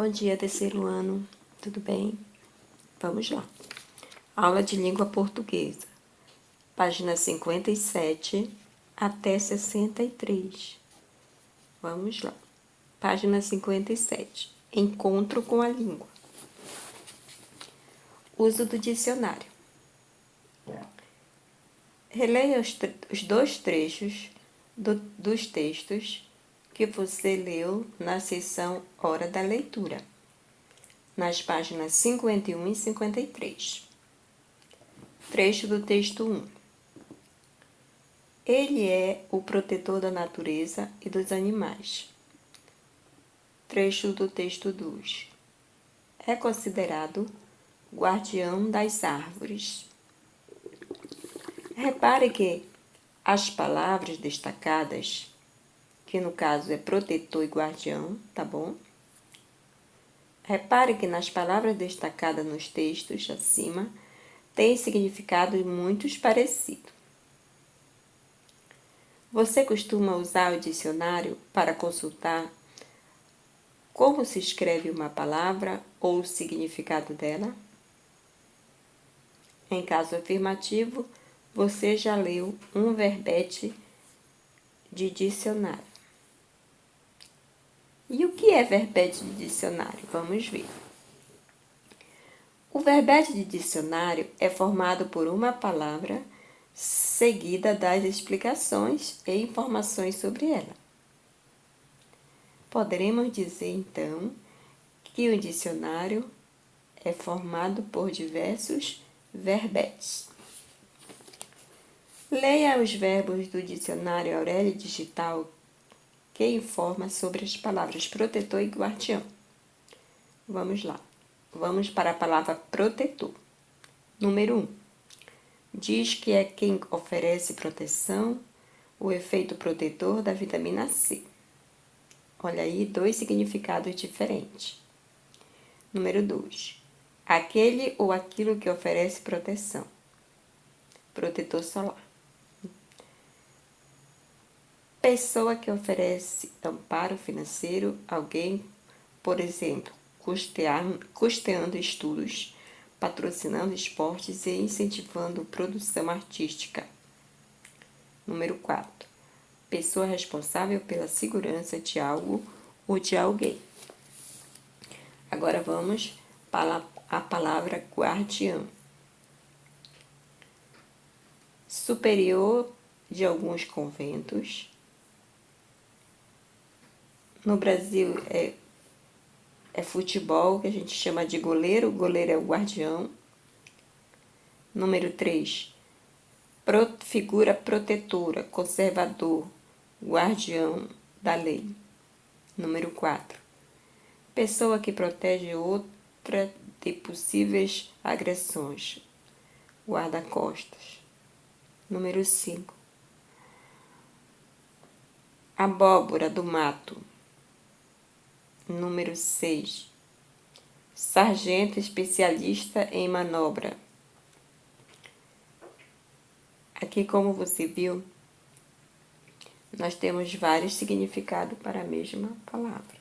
Bom dia, terceiro ano. Tudo bem? Vamos lá. Aula de língua portuguesa. Página 57 até 63. Vamos lá. Página 57. Encontro com a língua. Uso do dicionário. Releia os dois trechos dos textos que você leu na seção Hora da Leitura, nas páginas 51 e 53. Trecho do texto 1. Ele é o protetor da natureza e dos animais. Trecho do texto 2. É considerado guardião das árvores. Repare que as palavras destacadas, que no caso é protetor e guardião, tá bom? Repare que nas palavras destacadas nos textos acima, tem significados muito parecidos. Você costuma usar o dicionário para consultar como se escreve uma palavra ou o significado dela? Em caso afirmativo, você já leu um verbete de dicionário. E o que é verbete de dicionário? Vamos ver. O verbete de dicionário é formado por uma palavra seguida das explicações e informações sobre ela. Poderemos dizer, então, que o dicionário é formado por diversos verbetes. Leia os verbos do dicionário Aurélio Digital que informa sobre as palavras protetor e guardião. Vamos lá. Vamos para a palavra protetor. Número 1. Diz que é quem oferece proteção, o efeito protetor da vitamina C. Olha aí, dois significados diferentes. Número 2. Aquele ou aquilo que oferece proteção. Protetor solar. Pessoa que oferece amparo financeiro a alguém, por exemplo, custeando estudos, patrocinando esportes e incentivando produção artística. Número 4. Pessoa responsável pela segurança de algo ou de alguém. Agora vamos para a palavra guardião. Superior de alguns conventos. No Brasil é futebol, que a gente chama de goleiro. O goleiro é o guardião. Número 3. Figura protetora, conservador, guardião da lei. Número 4. Pessoa que protege outra de possíveis agressões, guarda-costas. Número 5. Abóbora do mato. Número 6. Sargento especialista em manobra. Aqui, como você viu, nós temos vários significados para a mesma palavra.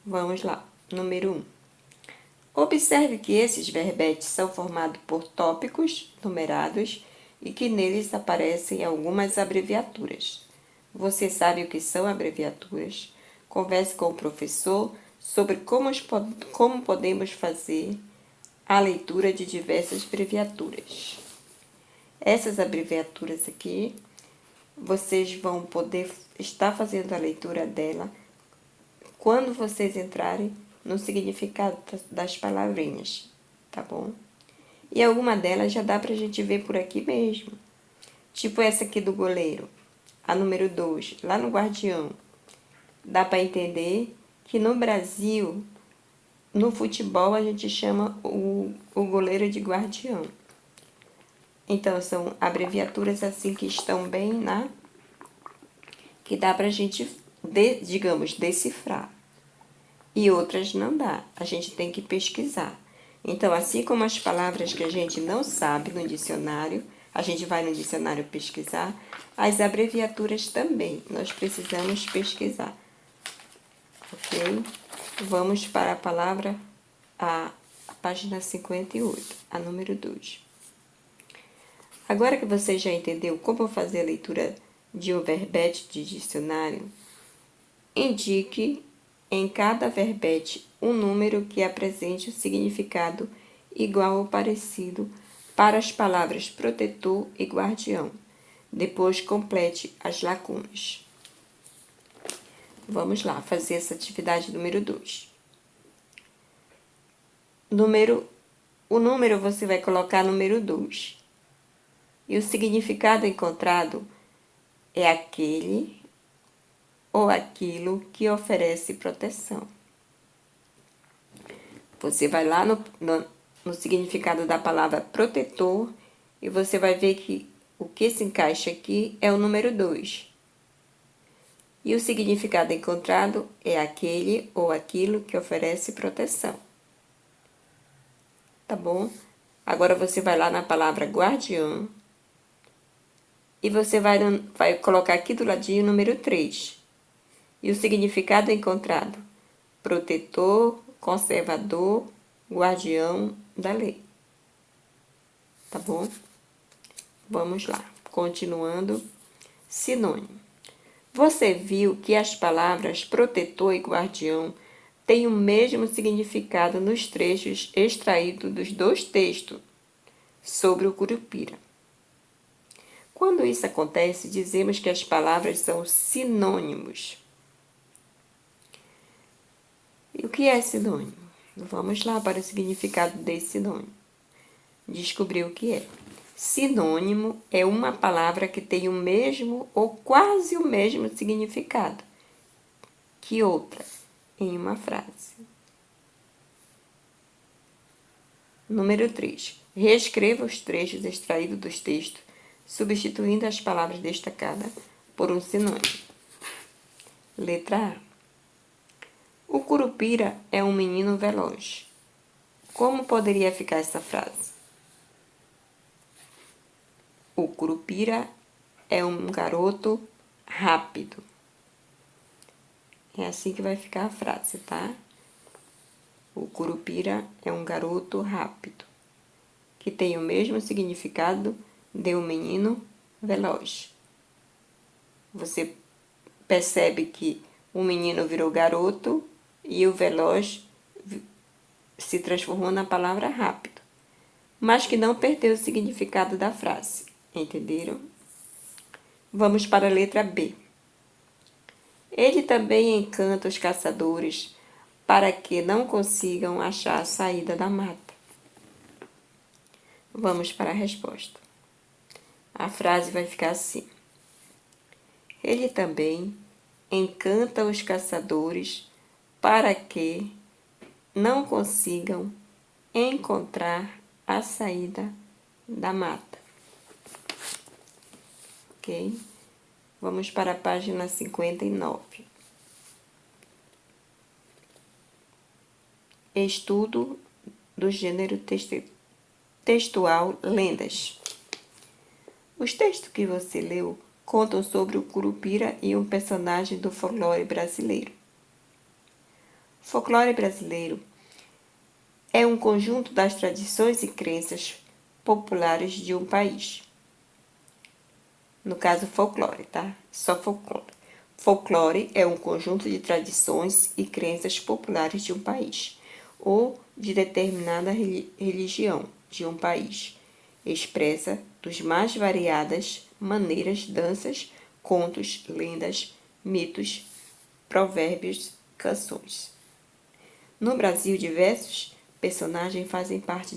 Vamos lá. Número 1. Observe que esses verbetes são formados por tópicos numerados e que neles aparecem algumas abreviaturas. Você sabe o que são abreviaturas? Converse com o professor sobre como podemos fazer a leitura de diversas abreviaturas. Essas abreviaturas aqui, vocês vão poder estar fazendo a leitura dela quando vocês entrarem no significado das palavrinhas, tá bom? E alguma delas já dá pra gente ver por aqui mesmo. Tipo essa aqui do goleiro, a número 2, lá no guardião. Dá para entender que no Brasil, no futebol, a gente chama o goleiro de guardião. Então, são abreviaturas assim que estão bem que dá pra gente, digamos, decifrar. E outras não dá, a gente tem que pesquisar. Então, assim como as palavras que a gente não sabe no dicionário, a gente vai no dicionário pesquisar, as abreviaturas também, nós precisamos pesquisar. Ok? Vamos para a palavra, a página 58, a número 2. Agora que você já entendeu como fazer a leitura de um verbete de dicionário, indique em cada verbete um número que apresente o significado igual ou parecido para as palavras protetor e guardião. Depois complete as lacunas. Vamos lá fazer essa atividade número 2. O número você vai colocar número 2. E o significado encontrado é aquele ou aquilo que oferece proteção. Você vai lá no significado da palavra protetor e você vai ver que o que se encaixa aqui é o número 2. E o significado encontrado é aquele ou aquilo que oferece proteção. Tá bom? Agora você vai lá na palavra guardião e você vai colocar aqui do ladinho o número 3. E o significado encontrado: protetor, conservador, guardião da lei. Tá bom? Vamos lá. Continuando. Sinônimo. Você viu que as palavras protetor e guardião têm o mesmo significado nos trechos extraídos dos 2 textos sobre o Curupira. Quando isso acontece, dizemos que as palavras são sinônimos. E o que é sinônimo? Vamos lá para o significado desse sinônimo. Descobrir o que é. Sinônimo é uma palavra que tem o mesmo ou quase o mesmo significado que outra em uma frase. Número 3. Reescreva os trechos extraídos dos textos, substituindo as palavras destacadas por um sinônimo. Letra A. O Curupira é um menino veloz. Como poderia ficar essa frase? O Curupira é um garoto rápido. É assim que vai ficar a frase, tá? O Curupira é um garoto rápido, que tem o mesmo significado de um menino veloz. Você percebe que o menino virou garoto e o veloz se transformou na palavra rápido, mas que não perdeu o significado da frase. Entenderam? Vamos para a letra B. Ele também encanta os caçadores para que não consigam achar a saída da mata. Vamos para a resposta. A frase vai ficar assim. Ele também encanta os caçadores para que não consigam encontrar a saída da mata. Ok? Vamos para a página 59. Estudo do gênero textual lendas. Os textos que você leu contam sobre o Curupira e um personagem do folclore brasileiro. Folclore brasileiro é um conjunto das tradições e crenças populares de um país. No caso, folclore, tá? Só folclore. Folclore é um conjunto de tradições e crenças populares de um país, ou de determinada religião de um país, expressa dos mais variadas maneiras, danças, contos, lendas, mitos, provérbios, canções. No Brasil, diversos personagens fazem parte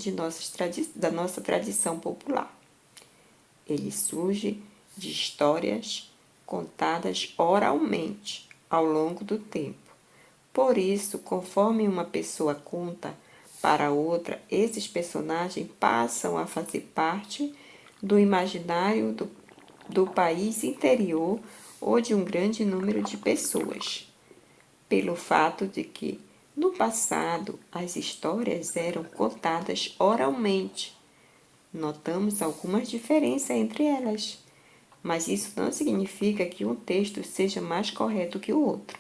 da nossa tradição popular. Ele surge de histórias contadas oralmente ao longo do tempo. Por isso, conforme uma pessoa conta para outra, esses personagens passam a fazer parte do imaginário do país interior ou de um grande número de pessoas, pelo fato de que, no passado, as histórias eram contadas oralmente. Notamos algumas diferenças entre elas, mas isso não significa que um texto seja mais correto que o outro.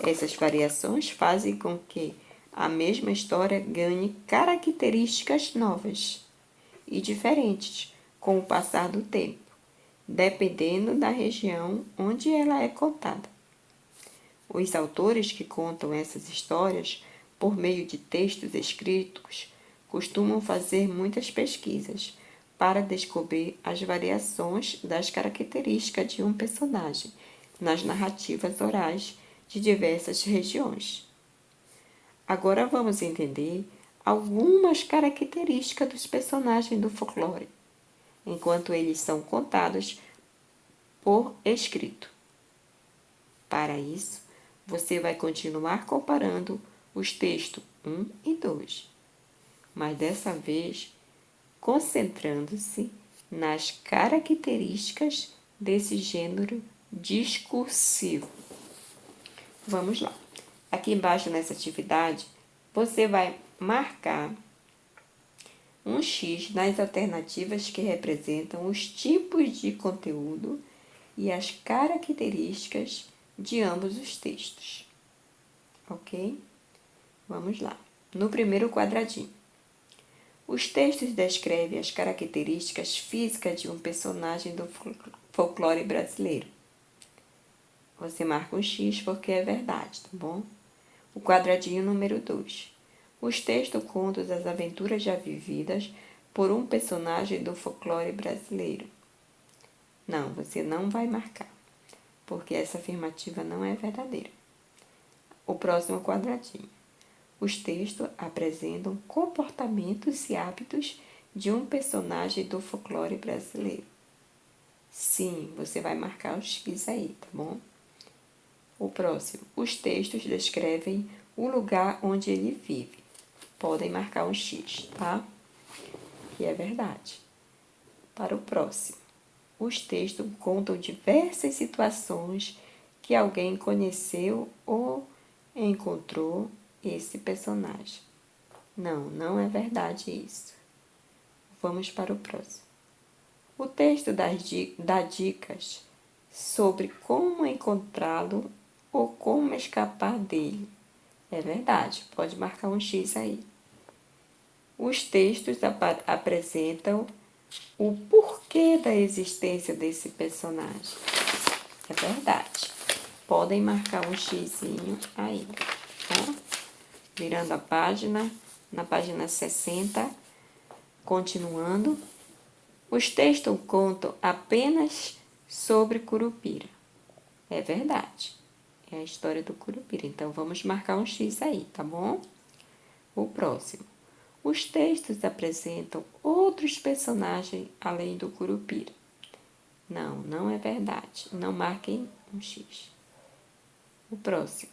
Essas variações fazem com que a mesma história ganhe características novas e diferentes com o passar do tempo, dependendo da região onde ela é contada. Os autores que contam essas histórias por meio de textos escritos costumam fazer muitas pesquisas para descobrir as variações das características de um personagem nas narrativas orais de diversas regiões. Agora vamos entender algumas características dos personagens do folclore, enquanto eles são contados por escrito. Para isso, você vai continuar comparando os textos 1 e 2, mas dessa vez concentrando-se nas características desse gênero discursivo. Vamos lá. Aqui embaixo nessa atividade, você vai marcar um X nas alternativas que representam os tipos de conteúdo e as características de ambos os textos. Ok? Vamos lá. No primeiro quadradinho. Os textos descrevem as características físicas de um personagem do folclore brasileiro. Você marca um X porque é verdade, tá bom? O quadradinho número 2. Os textos contam as aventuras já vividas por um personagem do folclore brasileiro. Não, você não vai marcar, porque essa afirmativa não é verdadeira. O próximo quadradinho. Os textos apresentam comportamentos e hábitos de um personagem do folclore brasileiro. Sim, você vai marcar o X aí, tá bom? O próximo. Os textos descrevem o lugar onde ele vive. Podem marcar um X, tá? Que é verdade. Para o próximo. Os textos contam diversas situações que alguém conheceu ou encontrou esse personagem. Não, não é verdade isso. Vamos para o próximo. O texto dá dicas sobre como encontrá-lo ou como escapar dele. É verdade, pode marcar um X aí. Os textos apresentam o porquê da existência desse personagem. É verdade. Podem marcar um xizinho aí, tá? Virando a página, na página 60, continuando. Os textos contam apenas sobre Curupira. É verdade. É a história do Curupira. Então, vamos marcar um X aí, tá bom? O próximo. Os textos apresentam outros personagens além do Curupira. Não, não é verdade. Não marquem um X. O próximo.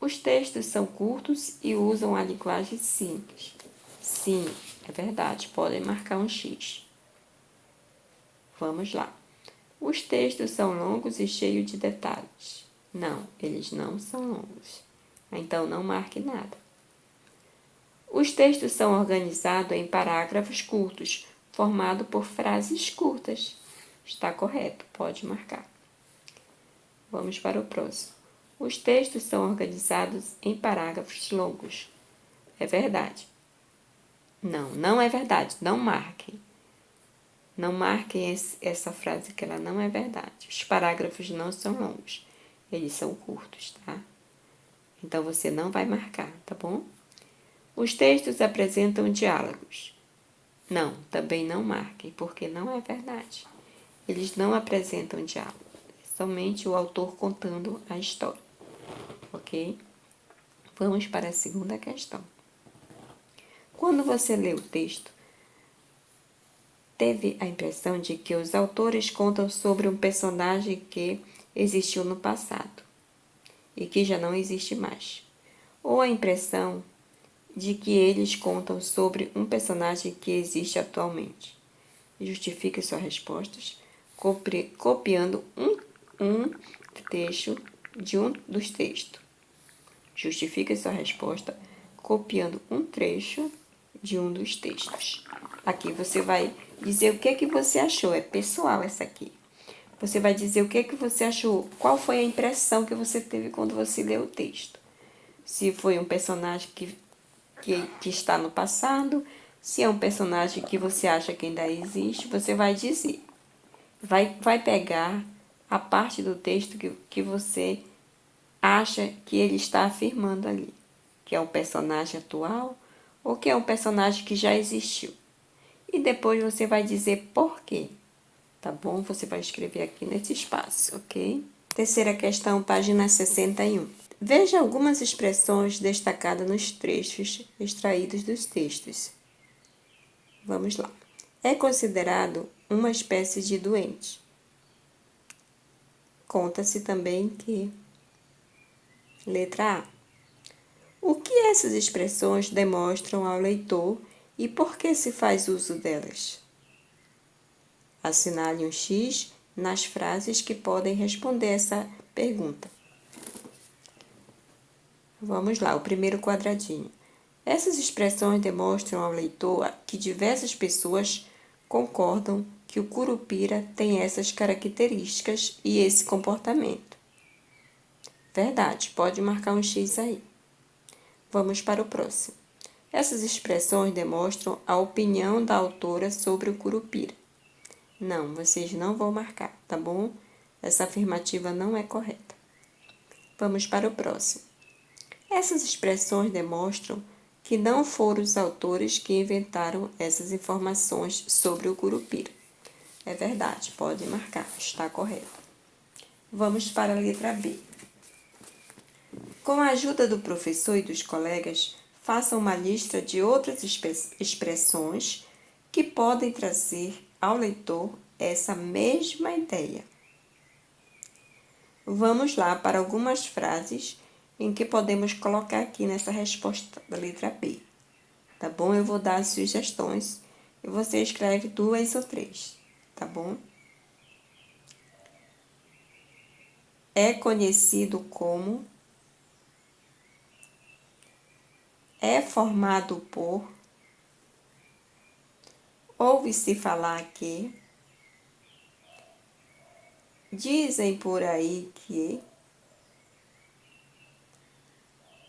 Os textos são curtos e usam a linguagem simples. Sim, é verdade. Podem marcar um X. Vamos lá. Os textos são longos e cheios de detalhes. Não, eles não são longos. Então, não marque nada. Os textos são organizados em parágrafos curtos, formados por frases curtas. Está correto, pode marcar. Vamos para o próximo. Os textos são organizados em parágrafos longos. É verdade. Não, não é verdade. Não marquem. Não marquem essa frase que ela não é verdade. Os parágrafos não são longos. Eles são curtos, tá? Então, você não vai marcar, tá bom? Os textos apresentam diálogos. Não, também não marquem, porque não é verdade. Eles não apresentam diálogo. É somente o autor contando a história. Ok? Vamos para a segunda questão. Quando você lê o texto, teve a impressão de que os autores contam sobre um personagem que existiu no passado e que já não existe mais. Ou a impressão de que eles contam sobre um personagem que existe atualmente. Justifique suas respostas copiando um trecho de um dos textos. Justifique sua resposta copiando um trecho de um dos textos. Aqui você vai dizer o que você achou. É pessoal essa aqui. Você vai dizer o que você achou, qual foi a impressão que você teve quando você leu o texto. Se foi um personagem que está no passado, se é um personagem que você acha que ainda existe, você vai dizer. Vai pegar a parte do texto que você acha que ele está afirmando ali, que é um personagem atual ou que é um personagem que já existiu. E depois você vai dizer por quê, tá bom? Você vai escrever aqui nesse espaço, ok? Terceira questão, página 61. Veja algumas expressões destacadas nos trechos extraídos dos textos. Vamos lá. É considerado uma espécie de doente. Conta-se também que... Letra A. O que essas expressões demonstram ao leitor e por que se faz uso delas? Assinale um X nas frases que podem responder essa pergunta. Vamos lá, o primeiro quadradinho. Essas expressões demonstram ao leitor que diversas pessoas concordam que o curupira tem essas características e esse comportamento. Verdade, pode marcar um X aí. Vamos para o próximo. Essas expressões demonstram a opinião da autora sobre o curupira. Não, vocês não vão marcar, tá bom? Essa afirmativa não é correta. Vamos para o próximo. Essas expressões demonstram que não foram os autores que inventaram essas informações sobre o curupira. É verdade, pode marcar, está correto. Vamos para a letra B. Com a ajuda do professor e dos colegas, faça uma lista de outras expressões que podem trazer ao leitor essa mesma ideia. Vamos lá para algumas frases em que podemos colocar aqui nessa resposta da letra B. Tá bom? Eu vou dar as sugestões e você escreve 2 ou 3, tá bom? É conhecido como, é formado por, ouve-se falar que, dizem por aí que,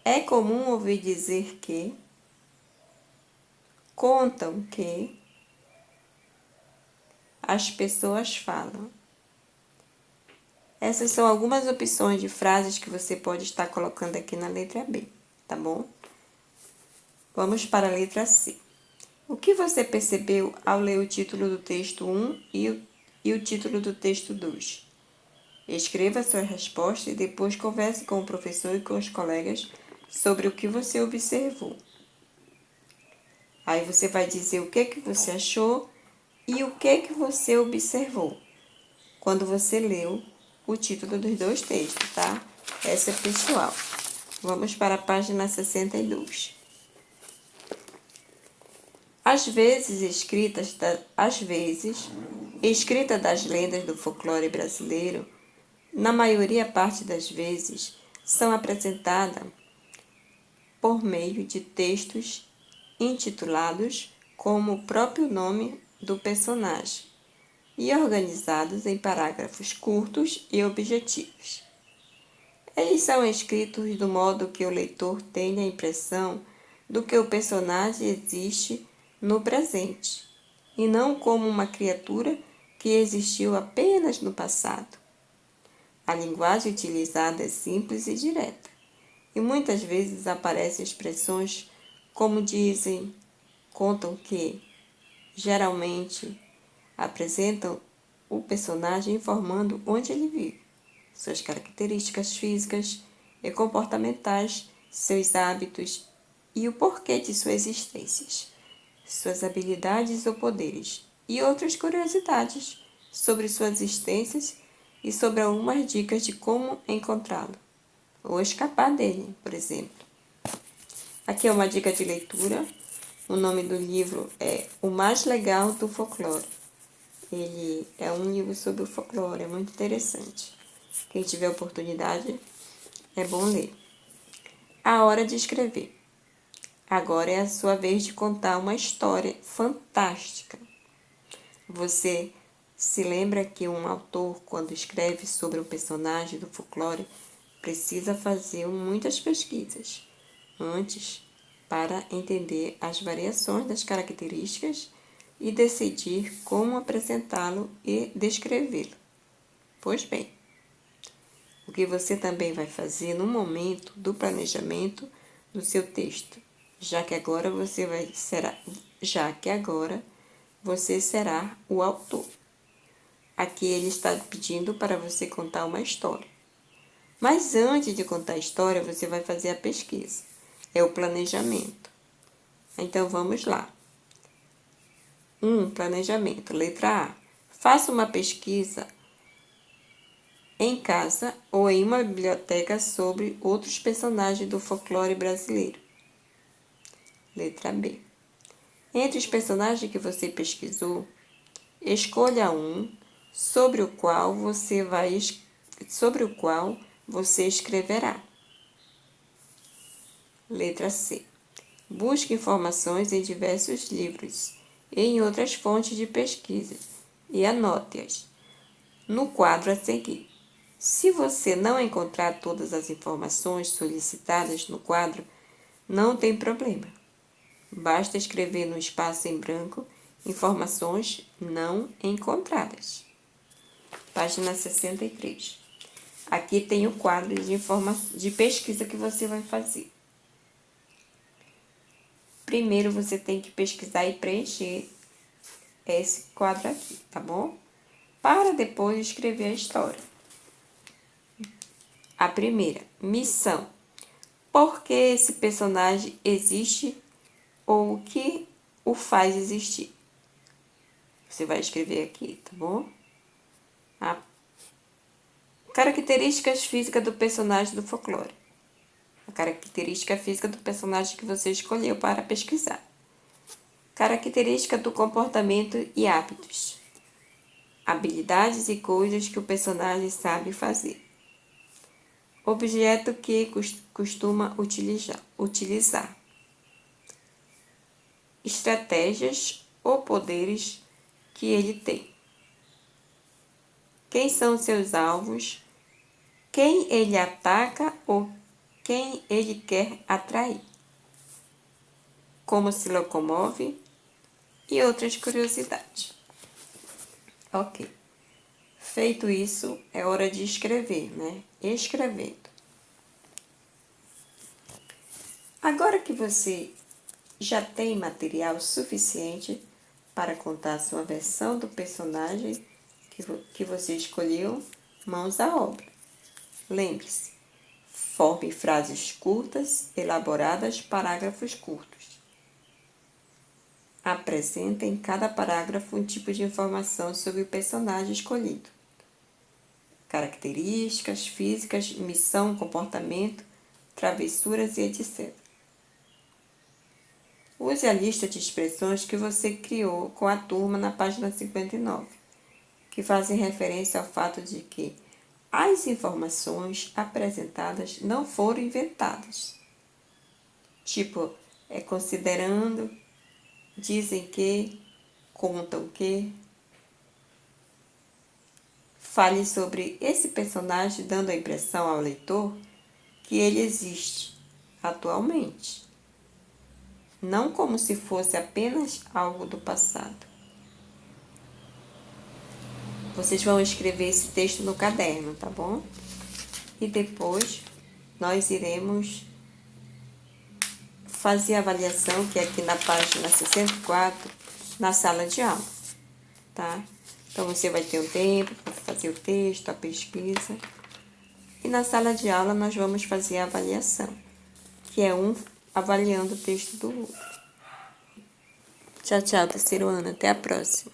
é comum ouvir dizer que, contam que, as pessoas falam. Essas são algumas opções de frases que você pode estar colocando aqui na letra B, tá bom? Vamos para a letra C. O que você percebeu ao ler o título do texto 1 e o título do texto 2? Escreva sua resposta e depois converse com o professor e com os colegas sobre o que você observou. Aí você vai dizer o que você achou e o que você observou quando você leu o título dos 2 textos, tá? Essa é pessoal. Vamos para a página 62. Às vezes, escrita das lendas do folclore brasileiro, na maioria parte das vezes, são apresentadas por meio de textos intitulados como o próprio nome do personagem e organizados em parágrafos curtos e objetivos. Eles são escritos do modo que o leitor tenha a impressão do que o personagem existe no presente, e não como uma criatura que existiu apenas no passado. A linguagem utilizada é simples e direta, e muitas vezes aparecem expressões como dizem, contam que, geralmente apresentam o personagem informando onde ele vive, suas características físicas e comportamentais, seus hábitos e o porquê de sua existência, suas habilidades ou poderes, e outras curiosidades sobre suas existências e sobre algumas dicas de como encontrá-lo, ou escapar dele, por exemplo. Aqui é uma dica de leitura. O nome do livro é O Mais Legal do Folclore. Ele é um livro sobre o folclore, é muito interessante. Quem tiver oportunidade, é bom ler. A hora de escrever. Agora é a sua vez de contar uma história fantástica. Você Se lembra que um autor, quando escreve sobre um personagem do folclore, precisa fazer muitas pesquisas antes para entender as variações das características e decidir como apresentá-lo e descrevê-lo. Pois bem, o que você também vai fazer no momento do planejamento do seu texto, já que agora você será o autor. Aqui ele está pedindo para você contar uma história. Mas antes de contar a história, você vai fazer a pesquisa. É o planejamento. Então vamos lá. Planejamento. Letra A. Faça uma pesquisa em casa ou em uma biblioteca sobre outros personagens do folclore brasileiro. Letra B. Entre os personagens que você pesquisou, escolha um sobre o qual você escreverá. Letra C. Busque informações em diversos livros e em outras fontes de pesquisa e anote-as no quadro a seguir. Se você não encontrar todas as informações solicitadas no quadro, não tem problema. Basta escrever no espaço em branco informações não encontradas. Página 63. Aqui tem o quadro de pesquisa que você vai fazer. Primeiro você tem que pesquisar e preencher esse quadro aqui, tá bom? Para depois escrever a história. A primeira, missão. Por que esse personagem existe ou o que o faz existir? Você vai escrever aqui, tá bom? Características físicas do personagem do folclore. A característica física do personagem que você escolheu para pesquisar. Característica do comportamento e hábitos. Habilidades e coisas que o personagem sabe fazer. Objeto que costuma utilizar. Estratégias ou poderes que ele tem. Quem são seus alvos? Quem ele ataca ou quem ele quer atrair? Como se locomove? E outras curiosidades. Ok. Feito isso, é hora de escrever, né? Escrevendo. Agora que você já tem material suficiente para contar a sua versão do personagem que você escolheu, mãos à obra. Lembre-se, forme frases curtas, elaboradas, parágrafos curtos. Apresente em cada parágrafo um tipo de informação sobre o personagem escolhido. Características físicas, missão, comportamento, travessuras e etc. Use a lista de expressões que você criou com a turma na página 59, que fazem referência ao fato de que as informações apresentadas não foram inventadas. Tipo, considerando, dizem que, contam que. Fale sobre esse personagem dando a impressão ao leitor que ele existe atualmente, não como se fosse apenas algo do passado. Vocês vão escrever esse texto no caderno, tá bom? E depois nós iremos fazer a avaliação, que é aqui na página 64, na sala de aula, tá? Então, você vai ter um tempo para fazer o texto, a pesquisa. E na sala de aula nós vamos fazer a avaliação, que é um avaliando o texto do outro. Tchau, tchau, terceiro ano. Até a próxima.